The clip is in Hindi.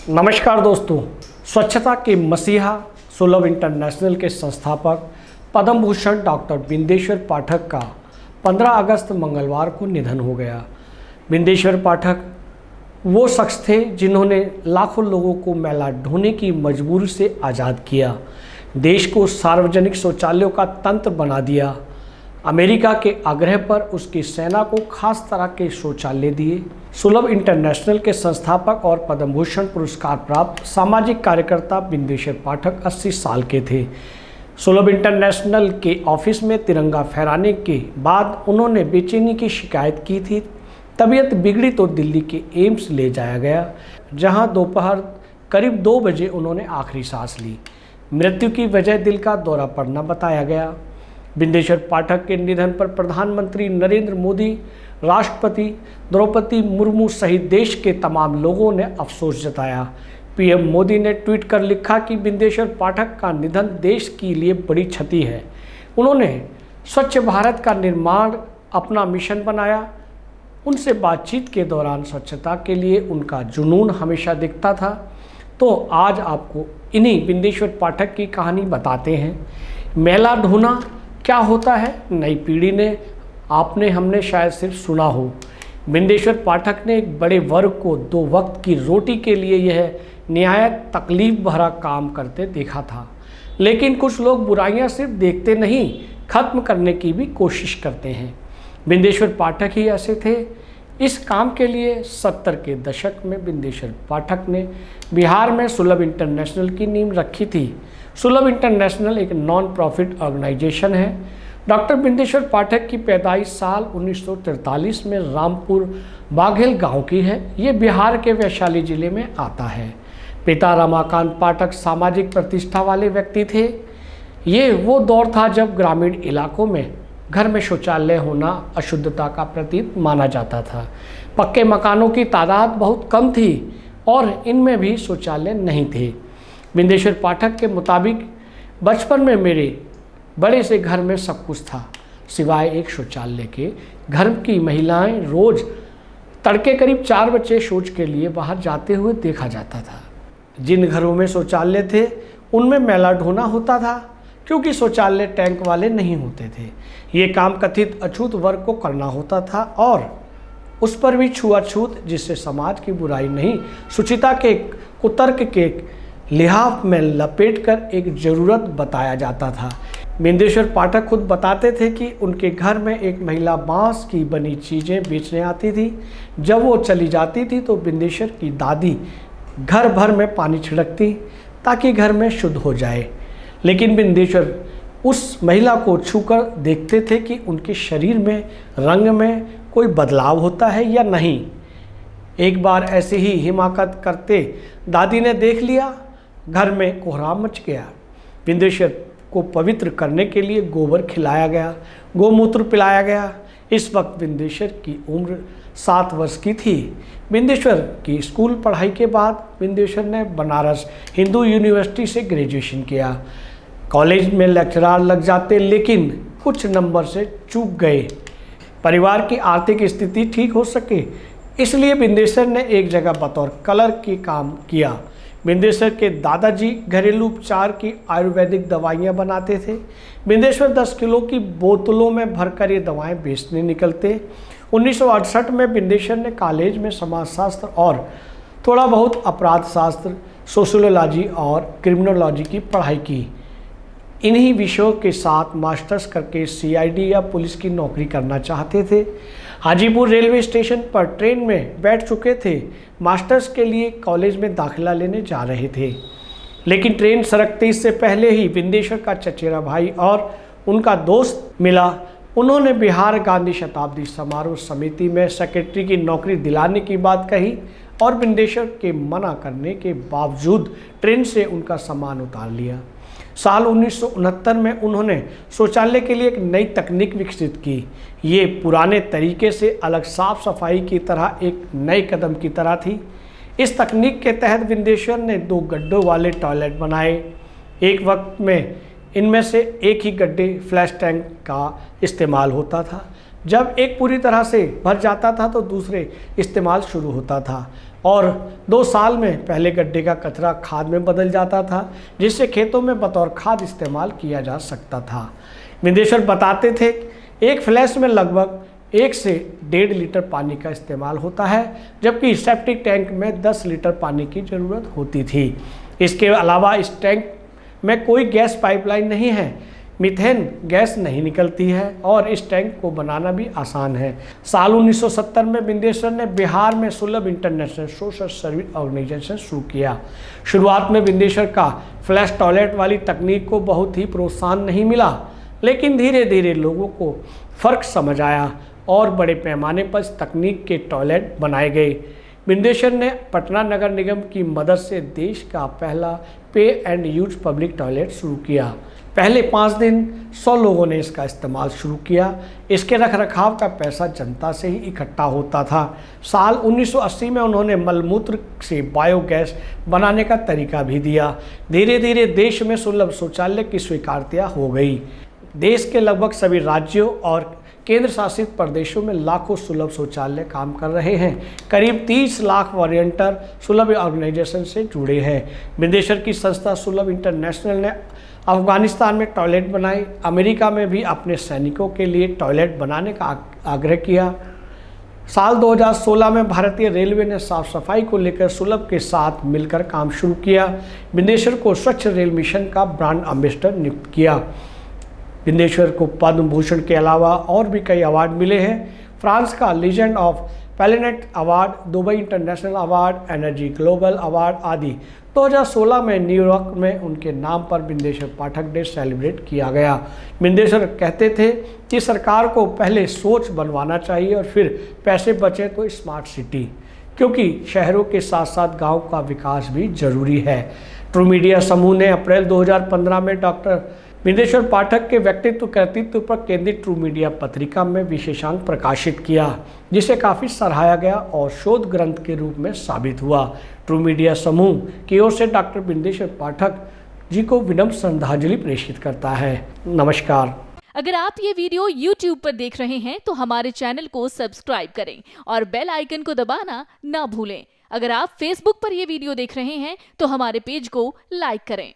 नमस्कार दोस्तों, स्वच्छता के मसीहा सुलभ इंटरनेशनल के संस्थापक पद्म भूषण डॉक्टर बिंदेश्वर पाठक का 15 अगस्त मंगलवार को निधन हो गया। बिंदेश्वर पाठक वो शख्स थे जिन्होंने लाखों लोगों को मैला ढोने की मजबूरी से आज़ाद किया, देश को सार्वजनिक शौचालयों का तंत्र बना दिया, अमेरिका के आग्रह पर उसकी सेना को खास तरह के शौचालय दिए। सुलभ इंटरनेशनल के संस्थापक और पद्म भूषण पुरस्कार प्राप्त सामाजिक कार्यकर्ता बिंदेश्वर पाठक 80 साल के थे। सुलभ इंटरनेशनल के ऑफिस में तिरंगा फहराने के बाद उन्होंने बेचैनी की शिकायत की थी। तबीयत बिगड़ी तो दिल्ली के एम्स ले जाया गया, जहां दोपहर करीब 2 बजे उन्होंने आखिरी सांस ली। मृत्यु की वजह दिल का दौरा पड़ना बताया गया। बिंदेश्वर पाठक के निधन पर प्रधानमंत्री नरेंद्र मोदी, राष्ट्रपति द्रौपदी मुर्मू सहित देश के तमाम लोगों ने अफसोस जताया। पीएम मोदी ने ट्वीट कर लिखा कि बिंदेश्वर पाठक का निधन देश के लिए बड़ी क्षति है। उन्होंने स्वच्छ भारत का निर्माण अपना मिशन बनाया। उनसे बातचीत के दौरान स्वच्छता के लिए उनका जुनून हमेशा दिखता था। तो आज आपको इन्हीं बिंदेश्वर पाठक की कहानी बताते हैं। मैला ढोना क्या होता है, नई पीढ़ी ने हमने शायद सिर्फ सुना हो। बिंदेश्वर पाठक ने एक बड़े वर्ग को 2 वक्त की रोटी के लिए यह निहायत तकलीफ भरा काम करते देखा था। लेकिन कुछ लोग बुराइयां सिर्फ देखते नहीं, खत्म करने की भी कोशिश करते हैं। बिंदेश्वर पाठक ही ऐसे थे। इस काम के लिए 70 के दशक में बिंदेश्वर पाठक ने बिहार में सुलभ इंटरनेशनल की नींव रखी थी। सुलभ इंटरनेशनल एक नॉन प्रॉफिट ऑर्गेनाइजेशन है। डॉक्टर बिंदेश्वर पाठक की पैदाइश साल 1943 में रामपुर बाघेल गांव की है। ये बिहार के वैशाली जिले में आता है। पिता रमाकांत पाठक सामाजिक प्रतिष्ठा वाले व्यक्ति थे। ये वो दौर था जब ग्रामीण इलाकों में घर में शौचालय होना अशुद्धता का प्रतीक माना जाता था। पक्के मकानों की तादाद बहुत कम थी और इनमें भी शौचालय नहीं थे। बिंदेश्वर पाठक के मुताबिक बचपन में मेरे बड़े से घर में सब कुछ था सिवाय एक शौचालय के। घर की महिलाएं रोज तड़के करीब 4 बजे शौच के लिए बाहर जाते हुए देखा जाता था। जिन घरों में शौचालय थे उनमें मैला ढोना होता था, क्योंकि शौचालय टैंक वाले नहीं होते थे। ये काम कथित अछूत वर्ग को करना होता था और उस पर भी छुआछूत, जिससे समाज की बुराई नहीं, शुचिता के कुतर्क के लिहाफ में लपेटकर एक ज़रूरत बताया जाता था। बिंदेश्वर पाठक खुद बताते थे कि उनके घर में एक महिला बांस की बनी चीज़ें बेचने आती थी। जब वो चली जाती थी तो बिंदेश्वर की दादी घर भर में पानी छिड़कती ताकि घर में शुद्ध हो जाए। लेकिन बिंदेश्वर उस महिला को छूकर देखते थे कि उनके शरीर में, रंग में कोई बदलाव होता है या नहीं। एक बार ऐसे ही हिमाकत करते दादी ने देख लिया, घर में कोहराम मच गया। बिंदेश्वर को पवित्र करने के लिए गोबर खिलाया गया, गोमूत्र पिलाया गया। इस वक्त बिंदेश्वर की उम्र 7 वर्ष की थी। बिंदेश्वर की स्कूल पढ़ाई के बाद बिंदेश्वर ने बनारस हिंदू यूनिवर्सिटी से ग्रेजुएशन किया। कॉलेज में लेक्चरर लग जाते, लेकिन कुछ नंबर से चूक गए। परिवार की आर्थिक स्थिति ठीक हो सके इसलिए बिंदेश्वर ने एक जगह बतौर क्लर्क की काम किया। बिंदेश्वर के दादाजी घरेलू उपचार की आयुर्वेदिक दवाइयाँ बनाते थे। बिंदेश्वर 10 किलो की बोतलों में भरकर ये दवाएं बेचने निकलते। 1968 में बिंदेश्वर ने कॉलेज में समाजशास्त्र और थोड़ा बहुत अपराध शास्त्र, सोशियोलॉजी और क्रिमिनोलॉजी की पढ़ाई की। इन्हीं विषयों के साथ मास्टर्स करके सीआईडी या पुलिस की नौकरी करना चाहते थे। हाजीपुर रेलवे स्टेशन पर ट्रेन में बैठ चुके थे। मास्टर्स के लिए कॉलेज में दाखिला लेने जा रहे थे, लेकिन ट्रेन सरकते इससे पहले ही बिंदेश्वर का चचेरा भाई और उनका दोस्त मिला। उन्होंने बिहार गांधी शताब्दी समारोह समिति में सेक्रेटरी की नौकरी दिलाने की बात कही और बिंदेश्वर के मना करने के बावजूद ट्रेन से उनका सामान उतार लिया। साल 1969 में उन्होंने शौचालय के लिए एक नई तकनीक विकसित की। ये पुराने तरीके से अलग साफ सफाई की तरह एक नए कदम की तरह थी। इस तकनीक के तहत बिंदेश्वर ने 2 गड्ढों वाले टॉयलेट बनाए। एक वक्त में इनमें से एक ही गड्ढे फ्लैश टैंक का इस्तेमाल होता था। जब एक पूरी तरह से भर जाता था तो दूसरे इस्तेमाल शुरू होता था। और 2 साल में पहले गड्ढे का कचरा खाद में बदल जाता था, जिससे खेतों में बतौर खाद इस्तेमाल किया जा सकता था। बिंदेश्वर बताते थे एक फ्लैश में लगभग 1 से 1.5 लीटर पानी का इस्तेमाल होता है, जबकि सेप्टिक टैंक में 10 लीटर पानी की ज़रूरत होती थी। इसके अलावा इस टैंक में कोई गैस पाइपलाइन नहीं है, मीथेन गैस नहीं निकलती है और इस टैंक को बनाना भी आसान है। साल 1970 में बिंदेश्वर ने बिहार में सुलभ इंटरनेशनल सोशल सर्विस ऑर्गेनाइजेशन शुरू किया। शुरुआत में बिंदेश्वर का फ्लैश टॉयलेट वाली तकनीक को बहुत ही प्रोत्साहन नहीं मिला, लेकिन धीरे धीरे लोगों को फ़र्क समझ आया और बड़े पैमाने पर इस तकनीक के टॉयलेट बनाए गए। बिंदेश्वर ने पटना नगर निगम की मदद से देश का पहला पे एंड यूज पब्लिक टॉयलेट शुरू किया। पहले 5 दिन 100 लोगों ने इसका इस्तेमाल शुरू किया। इसके रखरखाव का पैसा जनता से ही इकट्ठा होता था। साल 1980 में उन्होंने मलमूत्र से बायोगैस बनाने का तरीका भी दिया। धीरे धीरे देश में सुलभ शौचालय की स्वीकार्यता हो गई। देश के लगभग सभी राज्यों और केंद्र शासित प्रदेशों में लाखों सुलभ शौचालय काम कर रहे हैं। करीब 30 लाख वॉलंटियर सुलभ ऑर्गेनाइजेशन से जुड़े हैं। बिंदेश्वर की संस्था सुलभ इंटरनेशनल ने अफगानिस्तान में टॉयलेट बनाए, अमेरिका में भी अपने सैनिकों के लिए टॉयलेट बनाने का आग्रह किया। साल 2016 में भारतीय रेलवे ने साफ सफाई को लेकर सुलभ के साथ मिलकर काम शुरू किया। बिंदेश्वर को स्वच्छ रेल मिशन का ब्रांड एम्बेसडर नियुक्त किया। बिंदेश्वर को पद्म भूषण के अलावा और भी कई अवार्ड मिले हैं। फ्रांस का legend of planet award, Dubai international award, energy global award आदि। 2016 में न्यूयॉर्क में उनके नाम पर बिंदेश्वर पाठक डे सेलिब्रेट किया गया। बिंदेश्वर कहते थे कि सरकार को पहले सोच बनवाना चाहिए और फिर पैसे बचे तो स्मार्ट सिटी, क्योंकि शहरों के साथ साथ गांव का विकास भी जरूरी है। ट्रू मीडिया समूह ने अप्रैल 2015 में डॉक्टर बिंदेश्वर पाठक के व्यक्तित्व कृतित्व पर केंद्रित ट्रू मीडिया पत्रिका में विशेषांक प्रकाशित किया, जिसे काफ़ी सराहा गया और शोध ग्रंथ के रूप में साबित हुआ। ट्रू मीडिया समूह की ओर से डॉक्टर बिंदेश्वर पाठक जी को विनम्र श्रद्धांजलि प्रेषित करता है। नमस्कार। अगर आप ये वीडियो YouTube पर देख रहे हैं तो हमारे चैनल को सब्सक्राइब करें और बेल आइकन को दबाना ना भूलें। अगर आप Facebook पर ये वीडियो देख रहे हैं तो हमारे पेज को लाइक करें।